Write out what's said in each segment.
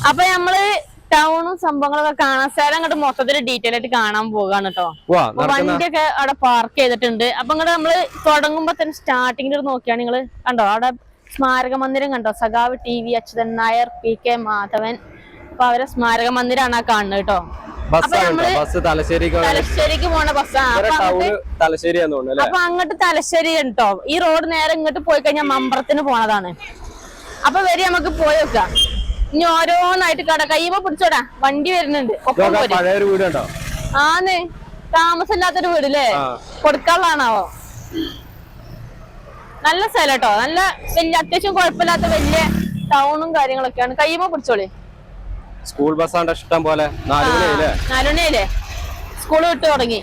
അപ്പൊ നമ്മള് ടൗണും സംഭവങ്ങളൊക്കെ കാണാൻ സ്ഥലം അങ്ങോട്ട് മൊത്തത്തിൽ ഡീറ്റെയിൽ ആയിട്ട് കാണാൻ പോകാണ് കേട്ടോ. വണ്ടിയൊക്കെ അവിടെ പാർക്ക് ചെയ്തിട്ടുണ്ട്. അപ്പൊ ഇങ്ങോട്ട് നമ്മള് തുടങ്ങുമ്പോ തന്നെ സ്റ്റാർട്ടിങ്ങിൽ നോക്കിയാണ് നിങ്ങള് കണ്ടോ അവിടെ സ്മാരക മന്ദിരം കണ്ടോ, സഖാവ് ടി.വി. അച്യുതൻ നായർ, പി.കെ. മാധവൻ. അപ്പൊ അവരെ സ്മാരക മന്ദിരാണ് ആ കാണുന്നത് കേട്ടോ. തലശ്ശേരിക്ക് പോണ ബസ്സാണ്. അപ്പൊ അങ്ങോട്ട് തലശ്ശേരി കേട്ടോ. ഈ റോഡ് നേരെ ഇങ്ങോട്ട് പോയി കഴിഞ്ഞാൽ മമ്പറത്തിന് പോണതാണ്. അപ്പൊ വരി നമുക്ക് പോയി വെക്കാം. ഇനി ഓരോന്നായിട്ട് കട കയ്യുമ്പോ പിടിച്ചോടാ, വണ്ടി വരുന്നുണ്ട്. ആന്ന് താമസമില്ലാത്തൊരു വീടല്ലേ, കൊടുക്കാനുള്ളതാണാവോ. നല്ല സ്ഥലം കേട്ടോ, നല്ല വലിയ അത്യാവശ്യം കുഴപ്പമില്ലാത്ത വലിയ ടൗണും കാര്യങ്ങളൊക്കെയാണ്. കയ്യുമ്പോ പിടിച്ചോളി. സ്കൂൾ ബസ്സാണ്ട് ഇഷ്ടം പോലെ. 4 മണിയായില്ലേ സ്കൂള് വിട്ട് തുടങ്ങി.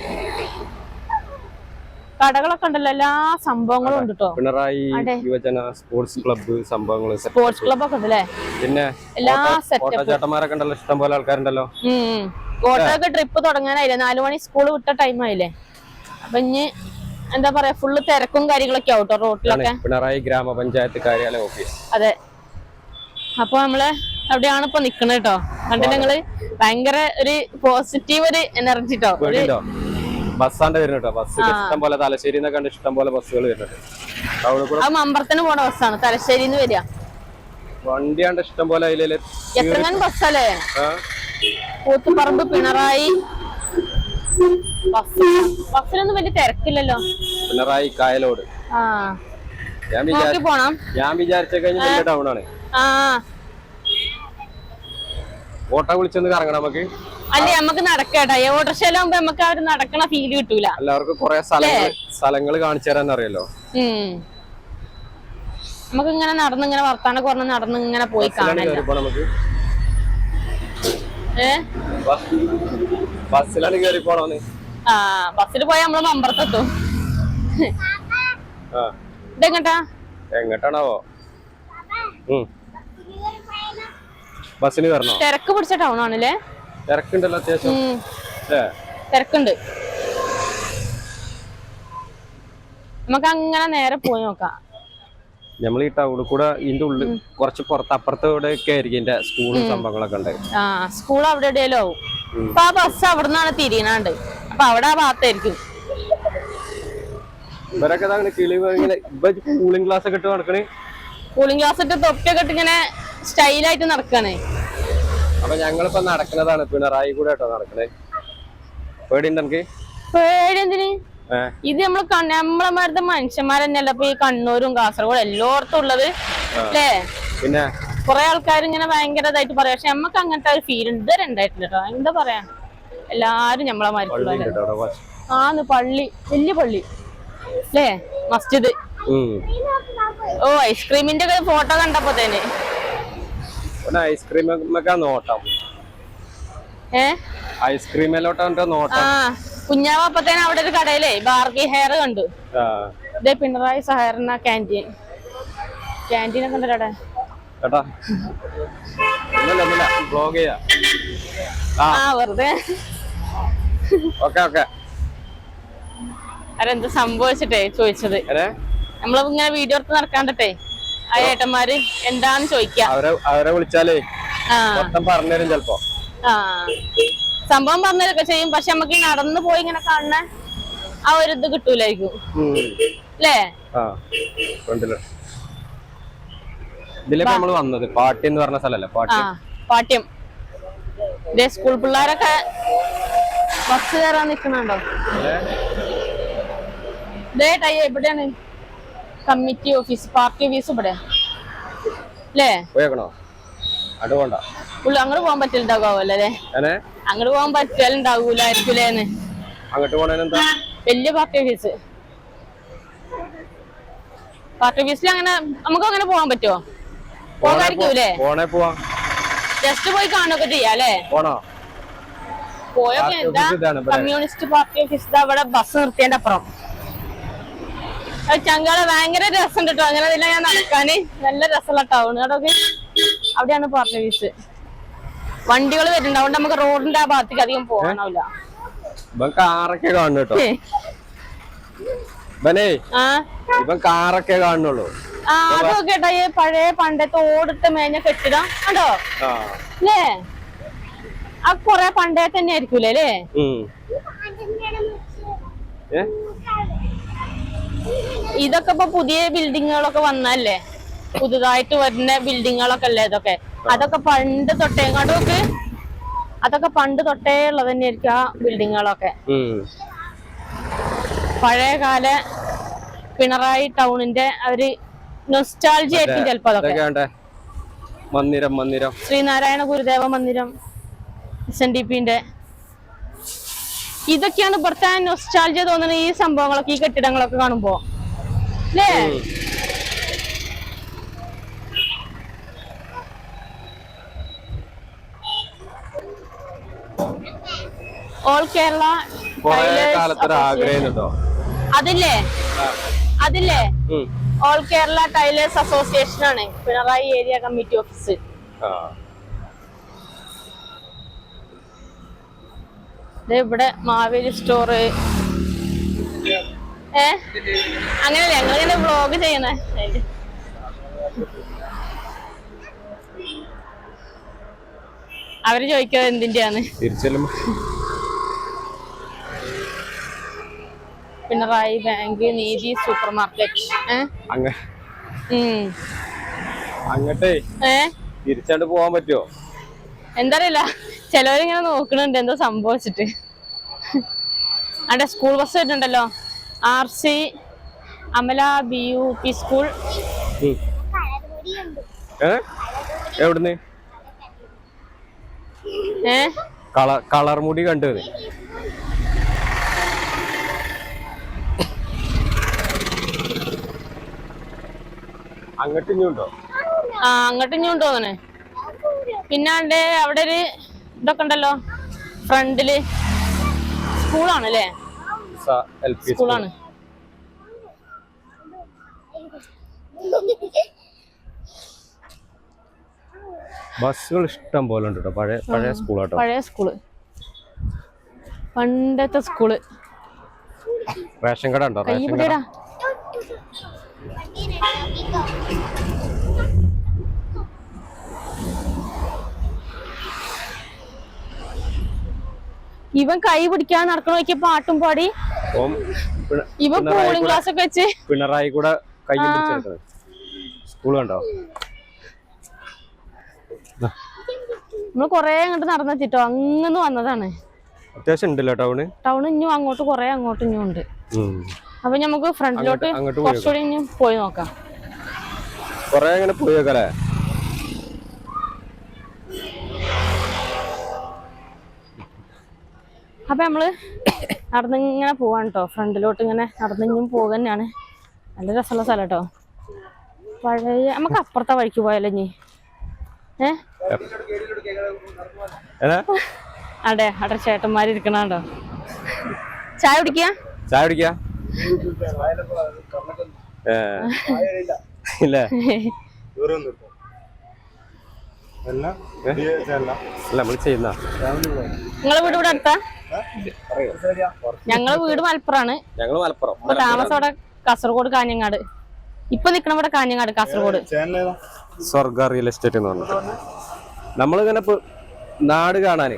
കടകളൊക്കെ ഉണ്ടല്ലോ, എല്ലാ സംഭവങ്ങളും ഉണ്ട് കേട്ടോ. പിണറായി യുവജന സ്പോർട്സ് ക്ലബ്ബ് സംഭവങ്ങൾ, സ്പോർട്സ് ക്ലബ് ഒക്കെ ഉണ്ടല്ലേ. പിന്നെ എല്ലാ ചേട്ടന്മാരൊക്കെ ഉണ്ടല്ലോ, ഇഷ്ടം പോലെ ആൾക്കാരുണ്ടല്ലോ. കോട്ടയൊക്കെ ട്രിപ്പ് തുടങ്ങാനായില്ലേ, 4 മണി സ്കൂള് വിട്ട ടൈം ആയില്ലേ. അപ്പൊ ഇനി എന്താ പറയാ, ഫുള്ള് തിരക്കും കാര്യങ്ങളൊക്കെ ആവട്ടോ റോഡിലൊക്കെ. പിണറായി ഗ്രാമപഞ്ചായത്ത് കാര്യാലയ ഓഫീസ്. അതെ. അപ്പൊ നമ്മള് അവിടെയാണ് ഇപ്പൊ നിക്കണത് കേട്ടോ. കണ്ടിട്ട് നിങ്ങള് ഭയങ്കര ഒരു പോസിറ്റീവ് ഒരു എനർജി കേട്ടോ. ബസ്സാണ്ട് വരുന്നുട്ടോ. ബസ് ഇഷ്ടം പോലെ തലശ്ശേരി കണ്ട് ഇഷ്ടം പോലെ ബസ്സുകൾ വരുന്നുണ്ട്. അത് മമ്പറത്തിന് പോണ ബസ്സാണ്, തലശ്ശേരിന്ന് വരിക. വണ്ടിയാണ്ട് ഇഷ്ടം പോലെ. എത്രങ്ങാൻ ബസ്സല്ലേ, കൂത്തുപറമ്പ് പിണറായി. ബസ്സിലൊന്നും വലിയ തിരക്കില്ലല്ലോ. പിണറായി കായലോട്. ഞാൻ വിചാരിച്ച കഴിഞ്ഞ ടൗൺ ആണ്. ഓട്ടോ വിളിച്ചൊന്ന് കറങ്ങണം നമുക്ക്. അല്ലേ നമുക്ക് നടക്കട്ടെ. ഓട്ടോറിക്ഷയിലാകുമ്പോ നമുക്ക് അവര് നടക്കണ ഫീല് കിട്ടൂല. എല്ലാവർക്കും കുറെ സ്ഥലങ്ങൾ കാണിച്ചു തരാൻ അറിയല്ലോ. നമുക്ക് ഇങ്ങനെ നടന്നിങ്ങനെ വർത്താനം കുറഞ്ഞ് നടന്ന് ഇങ്ങനെ പോയി കാണാം. ബസ്സിലാണ് കേറി പോണോന്ന്. ബസ്സിൽ പോയാ നമ്മള് മമ്പറത്തെത്തും. ഇതെങ്ങട്ടാ? എങ്ങട്ടാണാവോ? ബസ്സിന് വരണോ? തിരക്ക് പിടിച്ച ടൗൺ ആണല്ലേ. തിരക്കുണ്ടല്ലോ അത്യാവശ്യം. തിരക്കുണ്ട്. നമുക്ക് അങ്ങനെ നേരെ പോയി നോക്കാം. നമ്മൾ ഈ ടൗണിൽ കൂടെ ഇതിന്റെ ഉള്ളിൽ കുറച്ച് പുറത്ത് അപ്പുറത്തോടെ ഒക്കെ ആയിരിക്കും ഇതിന്റെ സ്കൂളും സംഭവങ്ങളൊക്കെ ഉണ്ട്. സ്കൂൾ അവിടെ എവിടെയല്ലോ ആവും. അപ്പൊ ആ ബസ് അവിടെ നിന്നാണ് തിരിയണാണ്ട്. അപ്പൊ അവിടെ ആ ഭാഗത്തായിരിക്കും. ഇവരൊക്കെ കൂളിംഗ് ഗ്ലാസ് ഒക്കെ ഇട്ട് നടക്കണേ. കൂളിംഗ് ഗ്ലാസ് ഇട്ട് തൊപ്പിയൊക്കെ ഇട്ട് ഇങ്ങനെ സ്റ്റൈലായിട്ട് നടക്കാണ്. അപ്പൊ ഞങ്ങളിപ്പോ നടക്കുന്നതാണ് പിണറായി കൂടെ കേട്ടോ നടക്കണേ. പേടിയുണ്ട് എനിക്ക്. പേടി എന്തിന്? ഇത് നമ്മളെ മനുഷ്യന്മാരെന്നെയല്ല ഇപ്പൊ ഈ കണ്ണൂരും കാസർഗോഡും എല്ലായിടത്തും ഉള്ളത് അല്ലേ. പിന്നെ കൊറേ ആൾക്കാർ ഇങ്ങനെ ഭയങ്കര ഇതായിട്ട് പറയാം. പക്ഷെ നമ്മക്ക് അങ്ങനത്തെ ഒരു ഫീൽ ഇതുവരെ ഉണ്ടായിട്ടില്ല കേട്ടോ. എന്താ പറയാ, എല്ലാരും നമ്മളെ മാറ്റുള്ള പള്ളി, വലിയ പള്ളി അല്ലേ, മസ്ജിദ്. ഓ ഐസ്ക്രീമിന്റെ ഒക്കെ ഫോട്ടോ കണ്ടപ്പോ തന്നെ കുഞ്ഞാവപ്പത്തേനെ അവിടെ ഒരു കടയിലേ ബാർബി ഹെയർ കണ്ടു. ഇതേ പിണറായി സഹകരണ ക്യാൻറ്റീൻ. ക്യാൻറ്റീനൊക്കെ ഉണ്ട് അവിടെ. വെറുതെ അതെന്ത് സംഭവിച്ചിട്ടേ ചോദിച്ചത്. നമ്മളിങ്ങനെ വീഡിയോ എടുത്ത് നടക്കാണ്ടട്ടെ ആ ഏട്ടന്മാര് എന്താന്ന് ചോദിക്കാം. അവരെ വിളിച്ചാലേ പറഞ്ഞുതരും ചെലപ്പോ. സംഭവം പറഞ്ഞതൊക്കെ ചെയ്യും. പക്ഷെ നമുക്ക് നടന്നു പോയി ഇങ്ങനെ കാണുന്ന ആ ഒരു ഇത് കിട്ടൂലായിരിക്കും അല്ലേ. നമ്മള് വന്നത് പാട്ടി എന്ന് പറഞ്ഞ സ്ഥലല്ലേ, പാട്യം. ഇതേ സ്കൂൾ പിള്ളേരൊക്കെ ബസ് കയറാൻ നിക്കണുണ്ടോ. ഇതേ എവിടെയാണ് കമ്മിറ്റി ഓഫീസ്, പാർട്ടി ഓഫീസ് ഇവിടെ അല്ലേ. അങ്ങോട്ട് പോകാൻ പറ്റലുണ്ടാകുമല്ലോ അല്ലേ. അങ്ങോട്ട് പോകാൻ പറ്റലുണ്ടാകൂലായിരിക്കൂലേന്ന്. വലിയ പാർട്ടി ഓഫീസ്. പാർട്ടി ഓഫീസിൽ അങ്ങനെ നമുക്ക് അങ്ങനെ പോകാൻ പറ്റുമോ? പോകാതിരിക്കൂലേ? ജസ്റ്റ് പോയി കാണുകയൊക്കെ ചെയ്യാം അല്ലേ. പോയൊക്കെ എന്താ കമ്മ്യൂണിസ്റ്റ് പാർട്ടി ഓഫീസ് അവിടെ ബസ് നിർത്തിയതിന്റെ അപ്പുറം. ചങ്കാളെ ഭയങ്കര രസം കേട്ടോ. അങ്ങനെ അതില്ല ഞാൻ നടക്കാന് നല്ല രസമുള്ള ടൗൺ അതൊക്കെ. അവിടെയാണ് പാർട്ടി ഓഫീസ്. വണ്ടികൾ വരുന്നുണ്ട്, അതുകൊണ്ട് നമുക്ക് റോഡിന്റെ ആ ഭാഗത്തേക്ക് അധികം പോകാനാവില്ല. കാറൊക്കെ കാണുന്നു കേട്ടോ. കാറൊക്കെ കാണുന്നുള്ളൂ. ആ അതൊക്കെ കേട്ടാ ഈ പഴയ പണ്ടത്തെ ഓടിട്ട് മേഞ്ഞ കെട്ടിടം കണ്ടോ അല്ലേ? ആ കൊറേ പണ്ടേ തന്നെ ആയിരിക്കൂലേ അല്ലേ? ഇതൊക്കെ ഇപ്പൊ പുതിയ ബിൽഡിങ്ങുകളൊക്കെ വന്നല്ലേ, പുതുതായിട്ട് വരുന്ന ബിൽഡിങ്ങുകളൊക്കെ അല്ലേ ഇതൊക്കെ? അതൊക്കെ പണ്ട് തൊട്ടേ ഇങ്ങോട്ടൊക്കെ അതൊക്കെ പണ്ട് തൊട്ടേ ഉള്ളത് തന്നെയായിരിക്കും ആ ബിൽഡിങ്ങുകളൊക്കെ. പഴയകാല പിണറായി ടൗണിന്റെ ഒരു നൊസ്റ്റാൾജി ആയിരിക്കും ചിലപ്പോ അതൊക്കെ. മന്ദിരം ശ്രീനാരായണ ഗുരുദേവ മന്ദിരം, SNDPന്റെ ഇതൊക്കെയാണ് ഇവിടുത്തെ നൊസ്റ്റാൾജിയ തോന്നുന്നത്. ഈ സംഭവങ്ങളൊക്കെ, ഈ കെട്ടിടങ്ങളൊക്കെ കാണുമ്പോ അല്ലേ? ഓൾ കേരള അതില്ലേ ഓൾ കേരള ടൈലേഴ്സ് അസോസിയേഷൻ ആണ് പിണറായി ഏരിയ കമ്മിറ്റി ഓഫീസ്. ഇവിടെ മാവേലി സ്റ്റോറ്. അങ്ങനെയല്ലേ ഞങ്ങളിങ്ങനെ വ്ളോഗ് ചെയ്യണേ. അവര് ചോദിക്കാതെ എന്തിന്റെയാണ്? പിണറായി ബാങ്ക്, നീതി സൂപ്പർ മാർക്കറ്റ്. അങ്ങട്ടേ തിരിച്ചാണ്ട് പോവാൻ പറ്റുമോ എന്തറിയില്ല, ചിലവരിങ്ങനെ നോക്കണുണ്ട് എന്തോ സംഭവിച്ചിട്ട്. അവിടെ സ്കൂൾ ബസ് വരുന്നുണ്ടല്ലോ, RC അമല BUP സ്കൂൾ. എവിടുന്ന് കളർ മുടി കണ്ടത്? അങ്ങോട്ടിഞ്ഞുണ്ടോ? അങ്ങോട്ടിഞ്ഞുണ്ടോ തോന്നണേ. പിന്നാണ്ട് അവിടെ ഒരു ഇതൊക്കെ ഉണ്ടല്ലോ ഫ്രണ്ടില്, സ്കൂളാണല്ലേ? സ്കൂളാണ്. ബസ്സുകൾ ഇഷ്ടം പോലെ ഉണ്ട് കേട്ടോ. പഴയ സ്കൂളാട്ടോ. പഴയ സ്കൂള്, പണ്ടത്തെ സ്കൂള്. റേഷൻ കട ഉണ്ടോ? റേഷൻ കട ഇവൻ കൈ പിടിക്കാൻ നടക്കണ നോക്കിയ പാട്ടും പാടി ഇവൻ കൂളിംഗ് ഗ്ലാസ് ഒക്കെ വെച്ച് പിണറായി കൂടെ കൈ പിടിച്ചെടുക്കുന്നത്. സ്കൂൾ കണ്ടോ? നമ്മള് കൊറേ അങ്ങോട്ട് നടന്നെത്തിട്ടോ, അങ്ങനെ വന്നതാണ്. അത്യാവശ്യം ഉണ്ടല്ലോ ടൗൺ ഇഞ്ഞും അങ്ങോട്ട് കൊറേ അങ്ങോട്ട് ഇഞ്ഞും ഉണ്ട്. അപ്പൊ നമുക്ക് ഫ്രണ്ടിലോട്ട് കുറച്ചുകൂടി ഇഞ്ഞും പോയി നോക്കാം. കൊറേ അങ്ങനെ പോയി നോക്കാല്ലേ? അപ്പൊ നമ്മള് നടന്നിങ്ങനെ പോവാണ് കേട്ടോ. ഫ്രണ്ടിലോട്ട് ഇങ്ങനെ നടന്നിഞ്ഞും പോകുക തന്നെയാണ്. നല്ല രസമുള്ള സ്ഥലം കേട്ടോ. പഴയ നമുക്ക് അപ്പുറത്തെ വഴിക്ക് പോയാലോ ഇനി? അതെ, അവിടെ ചേട്ടന്മാര് ഇരിക്കണോ? ചായ കുടിക്കാ? നിങ്ങളെ വീട് ഇവിടെ അടുത്താ? ഞങ്ങളെ വീട് മലപ്പുറമാണ്. താമസം ഇവിടെ കാസർഗോഡ് കാഞ്ഞങ്ങാട്. ഇപ്പൊ നിക്കണ ഇവിടെ കാഞ്ഞങ്ങാട് കാസർഗോഡ്. സ്വർഗ റിയൽ എസ്റ്റേറ്റ് എന്ന് പറഞ്ഞിട്ട് നമ്മളിങ്ങനെ നാട് കാണാന്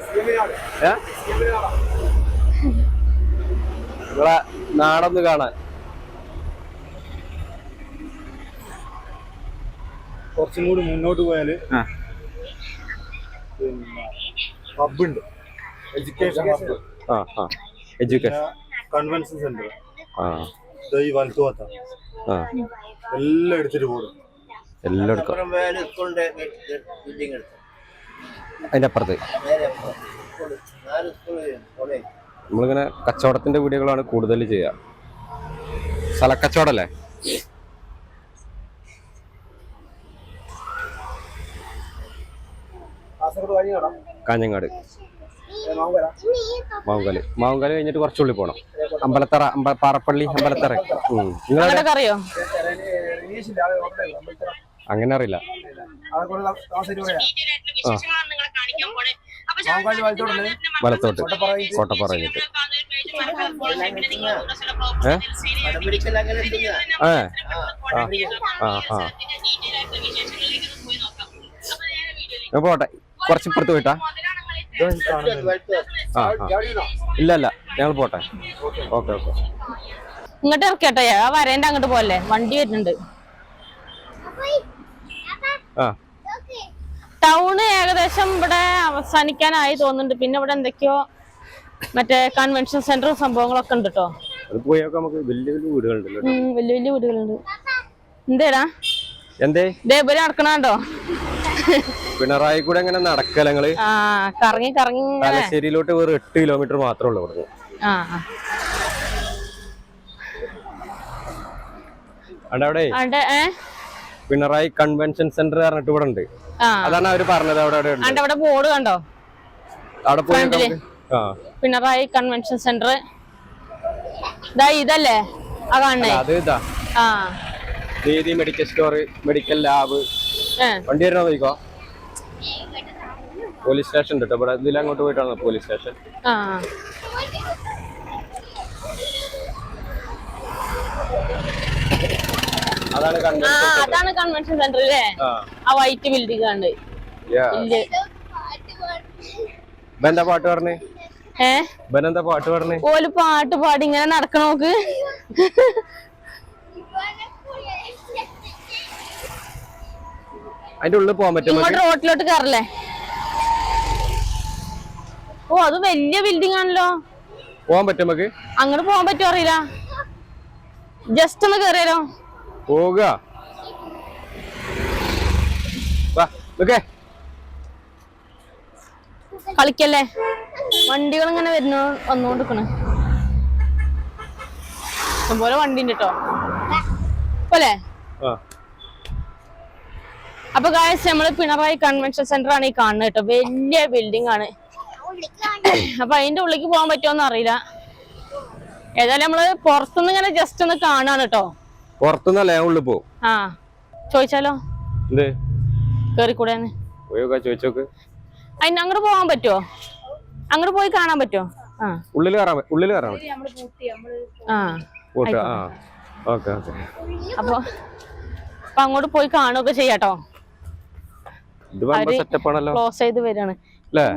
നിങ്ങളെ നാടൊന്ന് കാണാൻ കുറച്ചും കൂടി മുന്നോട്ട് പോയാല് ഹബ്ബുണ്ട്, education hub, education convention centre, ഈ വലത്തുഭാഗത്ത എല്ലാം എടുത്തിട്ട് പോകും. അതിന്റെ അപ്പുറത്ത് നമ്മളിങ്ങനെ കച്ചവടത്തിന്റെ വീഡിയോകളാണ് കൂടുതൽ ചെയ്യുക. സ്ഥലക്കച്ചവടല്ലേ? കാഞ്ഞങ്ങാട് മാവുങ്കല് കഴിഞ്ഞിട്ട് കുറച്ചുള്ളിൽ പോണം. അമ്പലത്തറ, പാറപ്പള്ളി, അമ്പലത്തറ. അറിയോ? അങ്ങനെ അറിയില്ല. വലത്തോട്ട് കോട്ടപ്പാറ കഴിഞ്ഞിട്ട് പോട്ടെ, കുറച്ച് ഇപ്പുറത്ത് പോയിട്ടാ. ഇല്ല ഞങ്ങൾ പോട്ടെ. ഓക്കെ ഇങ്ങോട്ട് ഇറക്കട്ടെ, ആ വരേണ്ട അങ്ങോട്ട് പോലെ വണ്ടി വരുന്നുണ്ട്. ടൗണ് ഏകദേശം ഇവിടെ അവസാനിക്കാനായി തോന്നുന്നുണ്ട്. പിന്നെ ഇവിടെ എന്തൊക്കെയോ മറ്റേ കൺവെൻഷൻ സെന്ററും സംഭവങ്ങളൊക്കെ ഉണ്ട് കേട്ടോ. വലിയ വീടുകളുണ്ട്. എന്തേടാ ഇതേപോലെ നടക്കണോ? പിണറായി കൂടെ എങ്ങനെ നടക്കലങ്ങള് കറങ്ങി തലശ്ശേരിയിലോട്ട് വേറെ 8 കിലോമീറ്റർ മാത്രമേ ഉള്ളൂ ഇവിടുന്ന്. അവിടെ പിണറായി കൺവെൻഷൻ സെന്റർ പറഞ്ഞിട്ട് ഇവിടെ ഉണ്ട്. അതാണ് അവര് പറഞ്ഞത്. അവിടെ ബോർഡ് കണ്ടോ? അവിടെ പോയി പിണറായി കൺവെൻഷൻ സെന്റർ ഇതല്ലേ ആ കാണണേ? നീതി മെഡിക്കൽ സ്റ്റോർ, മെഡിക്കൽ ലാബ്. വണ്ടി വരുന്ന പോയിക്കോ. പോലീസ് സ്റ്റേഷൻ ഉണ്ട് ഇവിടെ. ഇതിൽ അങ്ങോട്ട് പോയിട്ടാണ് പോലീസ് സ്റ്റേഷൻ. അതാണ് കൺവെൻഷൻ സെന്റർ അല്ലേ? ആ വൈറ്റ് ബിൽഡിംഗ് ആണ്. എന്താ പാട്ട് പറഞ്ഞേ? പാട്ട് പറഞ്ഞേ? ഓല് പാട്ട് പാടി ഇങ്ങനെ നടക്കണ നോക്ക്. അതിന്റെ ഉള്ളിൽ പോകാൻ പറ്റും? റോട്ടിലോട്ട് കയറല്ലേ? ഓ അത് വലിയ ബിൽഡിംഗ് ആണല്ലോ. പോകാൻ പറ്റും നമുക്ക്? അങ്ങോട്ട് പോകാൻ പറ്റുമോ അറിയില്ല. ജസ്റ്റ് ഒന്ന് കേറിയാലോ? പോക കളിക്കല്ലേ? വണ്ടികൾ ഇങ്ങനെ വന്നോണ്ടിരിക്കണേ. ഇഷ്ടംപോലെ വണ്ടി ഉണ്ട് കേട്ടോ പോലെ. അപ്പൊ ഗായ്സ് നമ്മള് പിണറായി കൺവെൻഷൻ സെന്റർ ആണ് ഈ കാണുന്നത് കേട്ടോ. വലിയ ബിൽഡിംഗ് ആണ്. അപ്പൊ അതിന്റെ ഉള്ളിലേക്ക് പോകാൻ പറ്റുമോന്ന് അറിയില്ല. ഏതായാലും നമ്മള് പുറത്തുനിന്ന് ഇങ്ങനെ ജസ്റ്റ് ഒന്ന് കാണാണ് കേട്ടോ. പുറത്തുനിന്നല്ലേ ഉള്ളിൽ പോകും? ചോദിച്ചാലോ? കേറിക്കൂടെന്ന് ചോദിച്ചോക്ക്. അതിന് അങ്ങോട്ട് പോകാൻ പറ്റുമോ? അങ്ങോട്ട് പോയി കാണാൻ പറ്റുമോ? ഉള്ളിൽ കയറാൻ അപ്പൊ അങ്ങോട്ട് പോയി കാണുകയൊക്കെ ചെയ്യാട്ടോ. ക്ലോസ് ചെയ്ത് വരാണ്.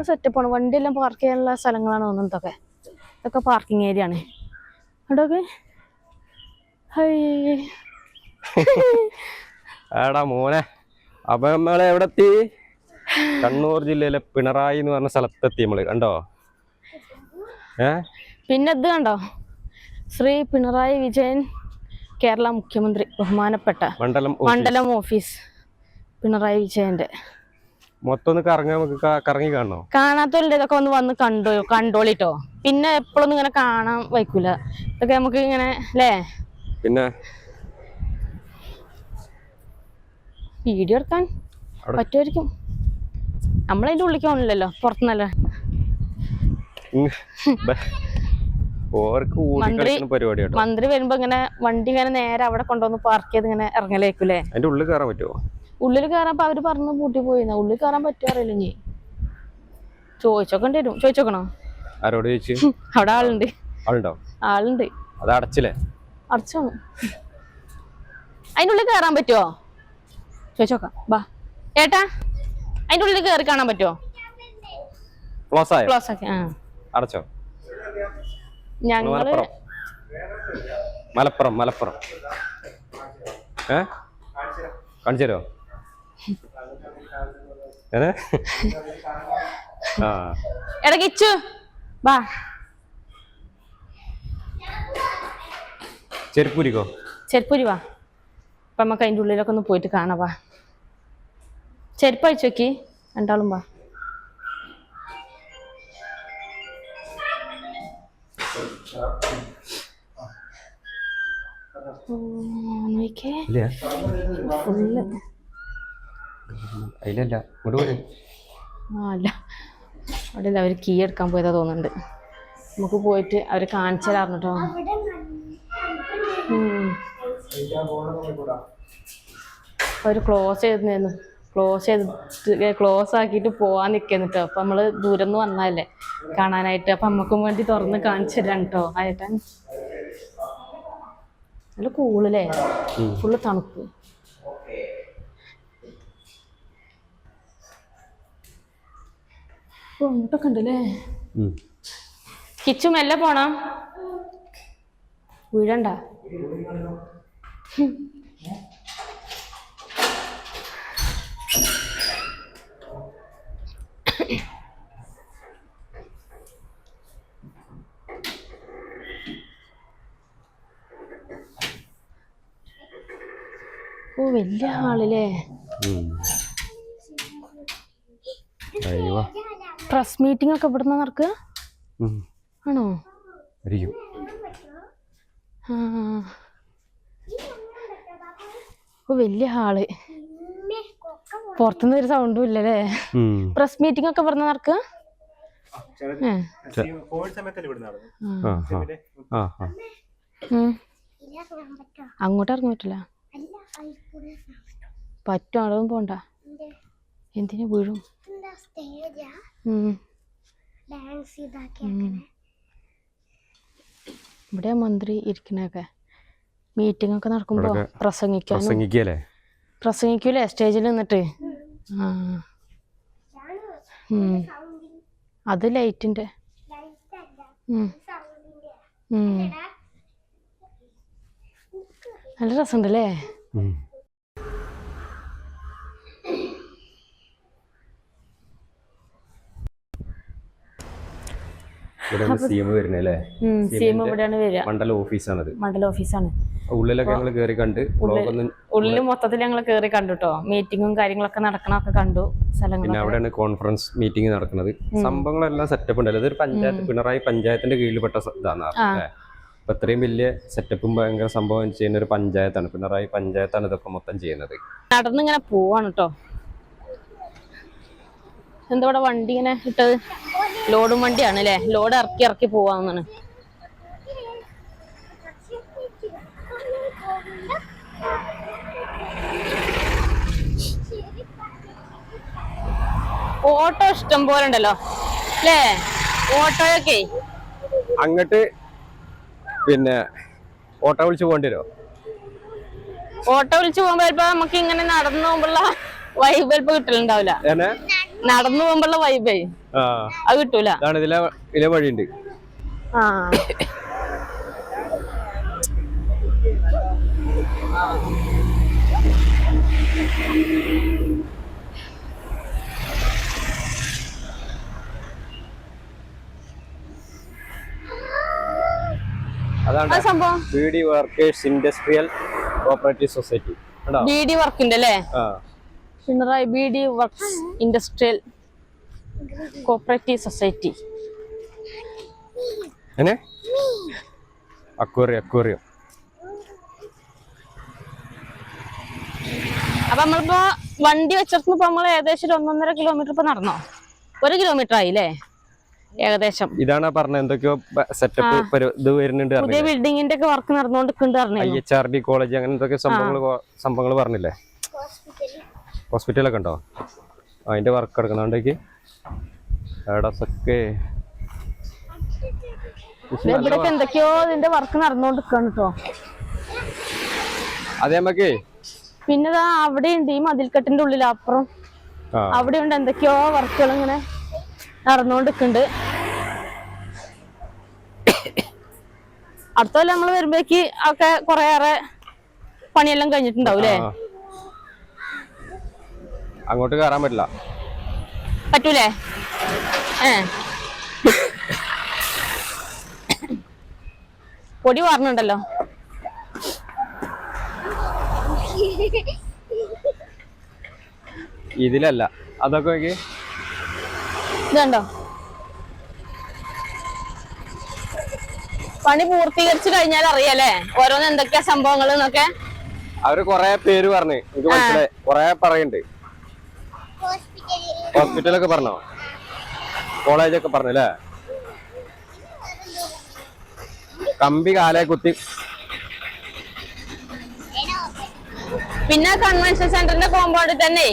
സെറ്റപ്പാണ്. വണ്ടി എല്ലാം പാർക്ക് ചെയ്യാനുള്ള സ്ഥലങ്ങളാണ് തോന്നുന്നതൊക്കെ. ഇതൊക്കെ പാർക്കിംഗ് ഏരിയ ആണ്. അവിടെയൊക്കെ എടാ മോനെ, അപ്പൊ നമ്മള് എവിടെ എത്തി? കണ്ണൂർ ജില്ലയിലെ പിണറായി എന്ന് പറഞ്ഞ സ്ഥലത്തെത്തി നമ്മള്. കണ്ടോ? പിന്നെ ഇത് കണ്ടോ? ശ്രീ പിണറായി വിജയൻ കേരള മുഖ്യമന്ത്രി ബഹുമാനപ്പെട്ട മണ്ഡലം ഓഫീസ് പിണറായി വിജയന്റെ. മൊത്തം ഒന്ന് കറങ്ങി കാണണോ? കാണാത്തവരുടെ ഇതൊക്കെ ഒന്ന് വന്ന് കണ്ടോളിട്ടോ. പിന്നെ എപ്പോഴൊന്നും ഇങ്ങനെ കാണാൻ വയ്ക്കൂല. ഇതൊക്കെ നമുക്ക് ഇങ്ങനെ അല്ലേ? പിന്നെ വീഡിയോ എടുക്കാൻ പറ്റുമായിരിക്കും. നമ്മളതിന്റെ ഉള്ളിലേക്ക് പോകണില്ലല്ലോ, പുറത്തുനിന്നല്ലേ. മന്ത്രി വരുമ്പോ ഇങ്ങനെ വണ്ടി ഇങ്ങനെ നേരെ അവിടെ കൊണ്ടുവന്ന് പാർക്ക് ചെയ്ത് ഇങ്ങനെ ഇറങ്ങലേക്കൂലേ? അതിന്റെ ഉള്ളിൽ കയറാൻ പറ്റുമോ? ഉള്ളിൽ കയറാൻ അവര് പറഞ്ഞു പൂട്ടി പോയിന്ന. ഉള്ളിൽ കയറാൻ പറ്റുമോ അറിയില്ല. ഇനി ചോദിച്ചോക്കേണ്ടി വരും. ചോദിച്ചോക്കണോ? ആരോട് ചോദിച്ചു? അവിടെ ആളുണ്ട്. ആളുണ്ട്. അത് അടച്ചില്ലേ? അടച്ചാണ്. അതിന്റെ ഉള്ളിൽ കയറാൻ പറ്റുമോ ചോദിച്ചോക്കാം. ബാ ഏട്ടാ, അതിന്റെ ഉള്ളിൽ കയറി കാണാൻ പറ്റുമോ? ക്ലോസ് ആക്കി. അടച്ചോ? ഞങ്ങള് മലപ്പുറം കാണിച്ചു തരോ? ഇടക്കിച്ചു ബാ. ചെരുപ്പൂരി വാ. അപ്പൊ നമുക്ക് അതിന്റെ ഉള്ളിലൊക്കെ ഒന്ന് പോയിട്ട് കാണാവാ. ചെരുപ്പ് അയച്ചു നോക്കി രണ്ടാളും വാ. അല്ല അവിടെ അവര് കീ എടുക്കാൻ പോയതാ തോന്നുന്നുണ്ട്. നമുക്ക് പോയിട്ട് അവര് കാണിച്ചു തരാറുണ്ട് കേട്ടോ. അവര് ക്ലോസ് ആക്കിയിട്ട് പോവാൻ നിൽക്കുന്നുട്ടോ. അപ്പൊ നമ്മള് ദൂരം നിന്ന് വന്നതല്ലേ കാണാനായിട്ട്. അപ്പൊ നമ്മക്കും വേണ്ടി തുറന്ന് കാണിച്ചു തരാൻ കേട്ടോ. ആയിട്ടാ നല്ല കൂളല്ലേ, ഫുള്ള് തണുപ്പ്. ഇങ്ങോട്ടൊക്കെ ഉണ്ടല്ലേ. കിച്ചു മെല്ലെ പോണം, വീഴണ്ട. ഓ വലിയ ഹാളില്ലേ. പ്രസ് മീറ്റിംഗ് ഒക്കെ ഇവിടുന്ന് നടക്കുക ആണോ? ഓ വലിയ ഹാള്, പുറത്തുനിന്ന് ഒരു സൗണ്ടും ഇല്ലല്ലേ. പ്രസ് മീറ്റിംഗ് ഒക്കെ ഇവിടുന്ന് നടക്കുക. അങ്ങോട്ട് ഇറങ്ങാൻ പറ്റില്ല. പറ്റും, അതൊന്നും പോണ്ട. എന്തിനാ വീഴും. ഇവിടെ മന്ത്രി ഇരിക്കണൊക്കെ മീറ്റിംഗ് ഒക്കെ നടക്കുമ്പോ പ്രസംഗിക്കൂലേ സ്റ്റേജിൽ നിന്നിട്ട്. അത് ലൈറ്റിന്റെ. നല്ല രസമുണ്ടല്ലേ. മണ്ഡല ഓഫീസാണത്. മണ്ഡല ഓഫീസാണ്. ഉള്ളിലൊക്കെ ഞങ്ങൾ കേറി കണ്ട്, ഉള്ളിൽ മൊത്തത്തിൽ ഞങ്ങൾ കേറി കണ്ടുട്ടോ. മീറ്റിങ്ങും കാര്യങ്ങളൊക്കെ നടക്കണൊക്കെ കണ്ടു. പിന്നെ അവിടെയാണ് കോൺഫറൻസ് മീറ്റിംഗ് നടക്കുന്നത്. സംഭവങ്ങളെല്ലാം സെറ്റപ്പ് ഉണ്ടല്ലോ. ഇതൊരു പഞ്ചായത്ത്, പിണറായി പഞ്ചായത്തിന്റെ കീഴിൽപ്പെട്ട ഇതാണ്. അപ്പൊ ഇത്രയും വലിയ സെറ്റപ്പും ഭയങ്കര സംഭവം ചെയ്യുന്ന ഒരു പഞ്ചായത്താണ്, പിണറായി പഞ്ചായത്താണ് ഇതൊക്കെ മൊത്തം ചെയ്യുന്നത്. നടന്നിങ്ങനെ പോവാണ് കേട്ടോ. എന്താ ഇവിടെ വണ്ടി ഇങ്ങനെ ഇട്ടത്? ലോഡും വണ്ടിയാണ് അല്ലേ. ലോഡ് ഇറക്കി പോവാന്നാണ്. ഓട്ടോ ഇഷ്ടം പോലെ ഉണ്ടല്ലോ അല്ലേ. ഓട്ടോയൊക്കെ അങ്ങോട്ട് പിന്നെ ഓട്ടോ വിളിച്ച് പോകേണ്ടി വരുമോ? ഓട്ടോ വിളിച്ച് പോകുമ്പോ ചിലപ്പോ നമുക്ക് ഇങ്ങനെ നടന്നു പോകുമ്പോഴുള്ള വൈബ് ചിലപ്പോ കിട്ടലുണ്ടാവില്ല. നടന്നു പോകുമ്പോഴുള്ള വൈബേ അത് കിട്ടൂല. ഇതിലെ വഴിയുണ്ട്. അതാണ് സംഭവം. BD workers industrial cooperative society. BD വർക്കിന്റെ അല്ലേ. Pinarayi BD works industrial cooperative society. Aquarium. അപ്പൊ നമ്മളിപ്പോ വണ്ടി വെച്ചിട്ട് നമ്മള് ഏകദേശം 1.5 കിലോമീറ്റർ ഇപ്പൊ നടന്നോ? 1 കിലോമീറ്റർ ആയില്ലേ ഏകദേശം. ഇതാണ് പറഞ്ഞത്, എന്തൊക്കെയോ സെറ്റപ്പ് ഇത് വരുന്നുണ്ട്. പുതിയ ബിൽഡിങ്ങിന്റെ ഒക്കെ വർക്ക് നടന്നുകൊണ്ടിരിക്കുന്നുണ്ട്. IHRD കോളേജ് അങ്ങനെ എന്തൊക്കെ സംഭവങ്ങൾ പറഞ്ഞില്ലേ. ഹോസ്പിറ്റലൊക്കെ ഉണ്ടോ? അതിന്റെ വർക്ക് എടുക്കണോണ്ടേക്ക് ഇവിടൊക്കെ എന്തൊക്കെയോ ഇതിന്റെ വർക്ക് നടന്നുകൊണ്ടിരിക്കാണ് കേട്ടോ. അതെ നമുക്ക് പിന്നെ അവിടെ ഉണ്ട് ഈ മതിൽക്കെട്ടിന്റെ ഉള്ളിൽ അപ്പുറം അവിടെ ഉണ്ട് എന്തൊക്കെയോ വർക്കുകൾ ഇങ്ങനെ നടന്നുകൊണ്ടിരിക്കുന്നുണ്ട്. അടുത്ത കൊല്ലം നമ്മള് വരുമ്പോഴേക്ക് ഒക്കെ കുറേയേറെ പണിയെല്ലാം കഴിഞ്ഞിട്ടുണ്ടാവൂലേ. അങ്ങോട്ട് കയറാൻ പറ്റില്ല. പറ്റൂലേ? പൊടി വാർന്നുണ്ടല്ലോ. ഇതിലല്ല, അതൊക്കെ ഇതുണ്ടോ പണി പൂർത്തീകരിച്ചു കഴിഞ്ഞാൽ അറിയാലേ ഓരോന്ന് എന്തൊക്കെയാ സംഭവങ്ങൾ എന്നൊക്കെ. അവര് കൊറേ പേര് പറഞ്ഞു, എനിക്ക് മനസ്സിലായി. കൊറേ പറയുന്നുണ്ട്. ഹോസ്പിറ്റലൊക്കെ പറഞ്ഞോ, കോളേജൊക്കെ പറഞ്ഞല്ലേ. കമ്പി കാലേ കുത്തി. പിന്നെ കൺവെൻഷൻ സെന്ററിന്റെ കോമ്പൗണ്ടിൽ തന്നെ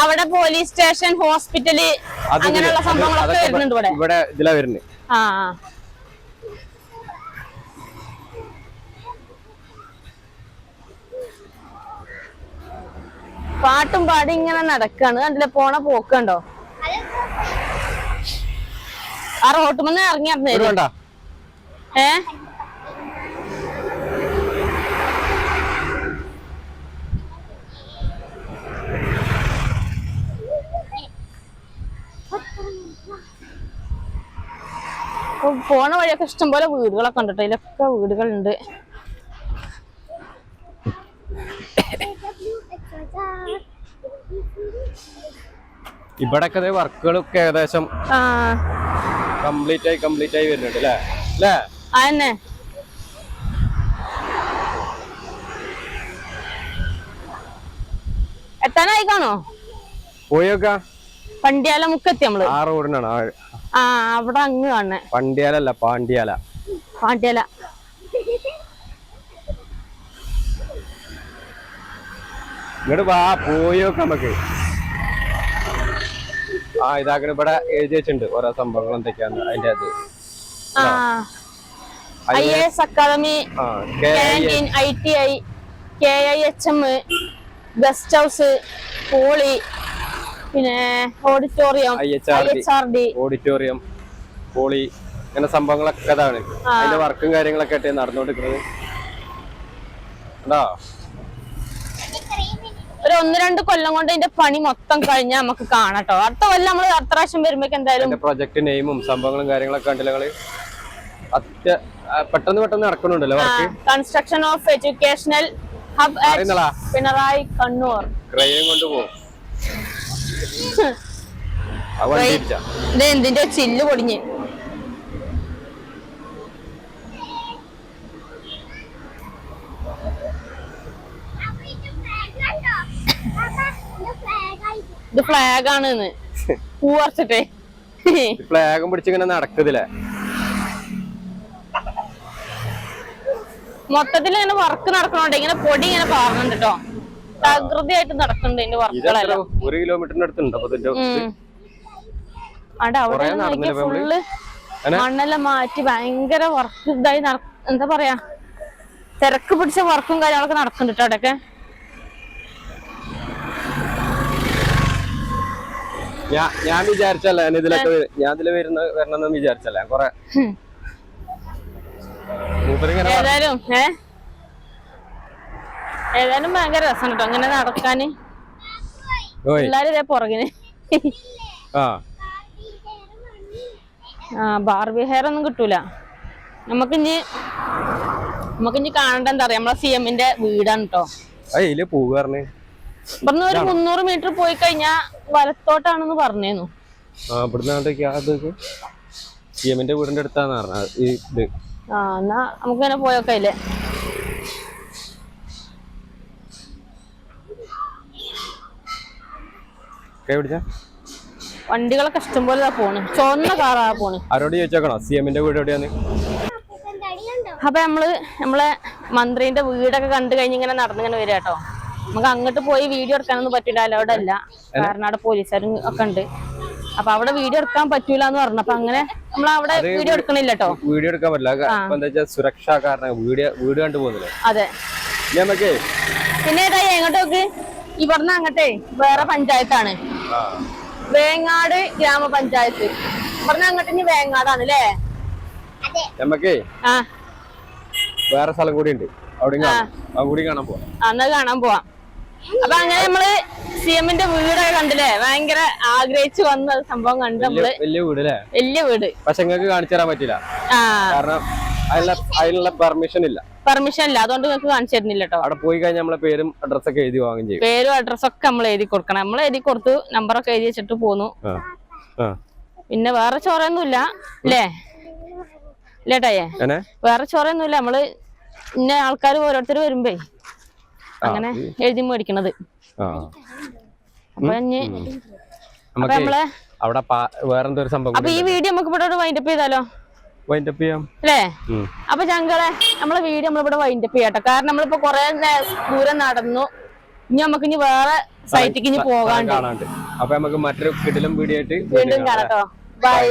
അവിടെ പോലീസ് സ്റ്റേഷൻ, ഹോസ്പിറ്റല്, അങ്ങനെയുള്ള സംഭവങ്ങളൊക്കെ വരുന്നുണ്ട് ഇവിടെ. ഇതിലാ വരുന്നത്. പാട്ടും പാടി ഇങ്ങനെ നടക്കാണ്. കണ്ടില്ലേ പോണ പോക്കണ്ടോ? ആ റോട്ടുമെന്ന് ഇറങ്ങിയാ പോണ വഴിയൊക്കെ ഇഷ്ടംപോലെ വീടുകളൊക്കെ ഉണ്ട്. ഇതിലൊക്കെ വീടുകളുണ്ട്. ഇവിടൊക്കെ വർക്കുകളൊക്കെ ഏകദേശം കംപ്ലീറ്റ് ആയി വരുന്നുണ്ട് അല്ലേ? അതന്നെ. എത്താനായി കാണോ? പോയോക്ക പണ്ടിയാല മുക്കെത്തി നമ്മള്. ആ റോഡിനാണ്. അവിടെ അങ്ങ് കാണണേ. പണ്ടിയാലല്ല, പാണ്ഡ്യാല. ഇങ്ങോട്ട് വാ, പോയോക്ക നമുക്ക്. ഇതാക്കണ ഇവിടെ എഴുതി വെച്ചിട്ടുണ്ട് ഓരോ സംഭവങ്ങൾ എന്തൊക്കെയാന്ന്. അതിന്റെ അത് IAS academy, canteen, ITI, KIHM, guest house, poly, പിന്നെ ഓഡിറ്റോറിയം, IHRD, ഓഡിറ്റോറിയം, പോളി, ഇങ്ങനെ സംഭവങ്ങളൊക്കെ അതാണ്. അതിന്റെ വർക്കും കാര്യങ്ങളൊക്കെ ആയിട്ട് നടന്നുകൊണ്ടിരിക്കുന്നത്. ഒരു 1-2 കൊല്ലം കൊണ്ട് ഇതിന്റെ പണി മൊത്തം കഴിഞ്ഞാൽ നമുക്ക് കാണട്ടോ. അടുത്ത കൊല്ലം നമ്മള് അടുത്ത പ്രാവശ്യം വരുമ്പോ എന്തായാലും പ്രൊജക്ട് നെയിമും സംഭവങ്ങളും കാര്യങ്ങളൊക്കെ കണ്ടില്ല നിങ്ങള്. പെട്ടെന്ന് നടക്കുന്നുണ്ടല്ലോ work. Construction of educational hub Pinarayi Kannur. Crane കൊണ്ടുപോകും. എന്തിന്റെ ചില്ല് പൊടിഞ്ഞ്. ഇത് ഫ്ലാഗ് ആണ് പൂവറച്ചിട്ടേ. ഫ്ലാഗും പിടിച്ചിങ്ങനെ നടക്കുന്നില്ലേ. മൊത്തത്തിൽ ഇങ്ങനെ വർക്ക് നടക്കണോണ്ട് ഇങ്ങനെ പൊടി ഇങ്ങനെ പാറുന്നുണ്ട് കേട്ടോ. തകൃതിയായിട്ട് നടക്കുന്നുണ്ട് ഇതിന്റെ വർക്കുകളെല്ലാം. 1 കിലോമീറ്ററിന്റെ അടുത്തുണ്ട്. അവിടെ ഫുള്ള് മണ്ണെല്ലാം മാറ്റി ഭയങ്കര വർക്ക് ഇതായി എന്താ പറയാ, തിരക്ക് പിടിച്ച വർക്കും കാര്യങ്ങളൊക്കെ നടക്കുന്നുണ്ട് കേട്ടോ അവിടെയൊക്കെ. ഞാൻ വിചാരിച്ചല്ല ഇതിലൊക്കെ ഇതില് വരണമെന്ന് വിചാരിച്ചല്ല. കൊറേ ഏതായാലും ഭയങ്കര രസം കേട്ടോ അങ്ങനെ നടക്കാന്. എല്ലാരും ഇതേ പുറകിന്. ബാർബി ഹെയർ ഒന്നും കിട്ടൂല. നമുക്കിഞ്ഞി കാണണ്ട എന്താ പറയാ, നമ്മളെ CM-ന്റെ വീടാണ് കേട്ടോ. ഇവിടുന്ന് ഒരു 300 മീറ്റർ പോയി കഴിഞ്ഞാ വലത്തോട്ടാണെന്ന് പറഞ്ഞേന്നു. CM-ന്റെ വീടിന്റെ അടുത്താന്ന് പറഞ്ഞത്. എന്നാ നമുക്കിങ്ങനെ പോയൊക്കെ ഇല്ലേ. വണ്ടികളൊക്കെ ഇഷ്ടംപോലെ പോണ്. ചുവന്ന കാറാ പോണ്. ആരോട് ചോദിച്ചോക്കണോ CM-ന്റെ വീട് എവിടെയാണ്? അപ്പൊ നമ്മളെ മന്ത്രിന്റെ വീടൊക്കെ കണ്ടു കഴിഞ്ഞ് ഇങ്ങനെ നടന്നിങ്ങനെ വരിക കേട്ടോ. നമുക്ക് അങ്ങോട്ട് പോയി വീഡിയോ എടുക്കാനൊന്നും പറ്റില്ല, അലൗഡ് അല്ല. കാരണം അവിടെ പോലീസുകാരും ഒക്കെ ഉണ്ട്. അപ്പൊ അവിടെ വീഡിയോ എടുക്കാൻ പറ്റൂല എന്ന് പറഞ്ഞു. അപ്പൊ അങ്ങനെ നമ്മൾ അവിടെ വീഡിയോ എടുക്കണില്ല കേട്ടോ. വീഡിയോ എടുക്കാൻ പറ്റില്ല, സുരക്ഷാ കാരണം വീട് കണ്ടു പോകുന്നില്ല. അതെ. നമുക്ക് പിന്നെ എങ്ങോട്ട് നോക്ക്, ഇവിടുന്ന് അങ്ങട്ടെ വേറെ പഞ്ചായത്താണ്, വേങ്ങാട് ഗ്രാമപഞ്ചായത്ത്. ഇവിടുന്ന് അങ്ങോട്ട് ഇനി വേങ്ങാടാണ് അല്ലേ. നമുക്ക് വേറെ സ്ഥലം കൂടി ഉണ്ട്, അവിടെ കൂടി കാണാൻ പോവാം. അന്ന് കാണാൻ പോവാം. അപ്പൊ അങ്ങനെ നമ്മള് CM-ന്റെ വീടൊക്കെ കണ്ടില്ലേ, ഭയങ്കര ആഗ്രഹിച്ചു വന്ന സംഭവം കണ്ട് നമ്മള്. വലിയ വീട് അല്ലേ? വലിയ വീട്. പക്ഷെ നിങ്ങൾക്ക് കാണിച്ചു തരാൻ പറ്റില്ല, കാരണം അതിനുള്ള പെർമിഷൻ ഇല്ല. അതുകൊണ്ട് നിങ്ങൾക്ക് കാണിച്ചു തരുന്നില്ല കേട്ടോ. അവിടെ പോയി കഴിഞ്ഞാൽ നമ്മളെ പേരും അഡ്രസ്സൊക്കെ എഴുതി വാങ്ങും ചെയ്യും. പേരും അഡ്രസ്സൊക്കെ നമ്മൾ എഴുതി കൊടുക്കണം. നമ്മൾ എഴുതി കൊടുത്തു, നമ്പറൊക്കെ എഴുതി വെച്ചിട്ട് പോന്നു. പിന്നെ വേറെ ചോറയൊന്നുമില്ല അല്ലേ ലേട്ടായേ? വേറെ ചോറയൊന്നുമില്ല. നമ്മള് ഇന്ന ആൾക്കാർ ഓരോരുത്തർ വരുമ്പേ അങ്ങനെ എഴുതി മേടിക്കണത്. അപ്പൊ നമ്മളെ വേറെന്തൊരു സംഭവം. അപ്പൊ ഈ വീഡിയോ നമുക്ക് ഇവിടെ വൈൻഡപ്പ് ചെയ്താലോ? വൈൻഡപ്പ് ചെയ്യാം അല്ലേ? അപ്പൊ ഞങ്ങളെ നമ്മളെ വീഡിയോ നമ്മളിവിടെ വൈൻഡപ്പ് ചെയ്യാട്ടോ. കാരണം നമ്മളിപ്പോ കൊറേ ദൂരം നടന്നു. ഇനി വേറെ സൈറ്റിക്ക് പോകാണ്ട്. അപ്പൊ നമുക്ക് മറ്റൊരു കിടിലം വീഡിയോ ആയിട്ട് വീണ്ടും കാണാട്ടോ. ബൈ.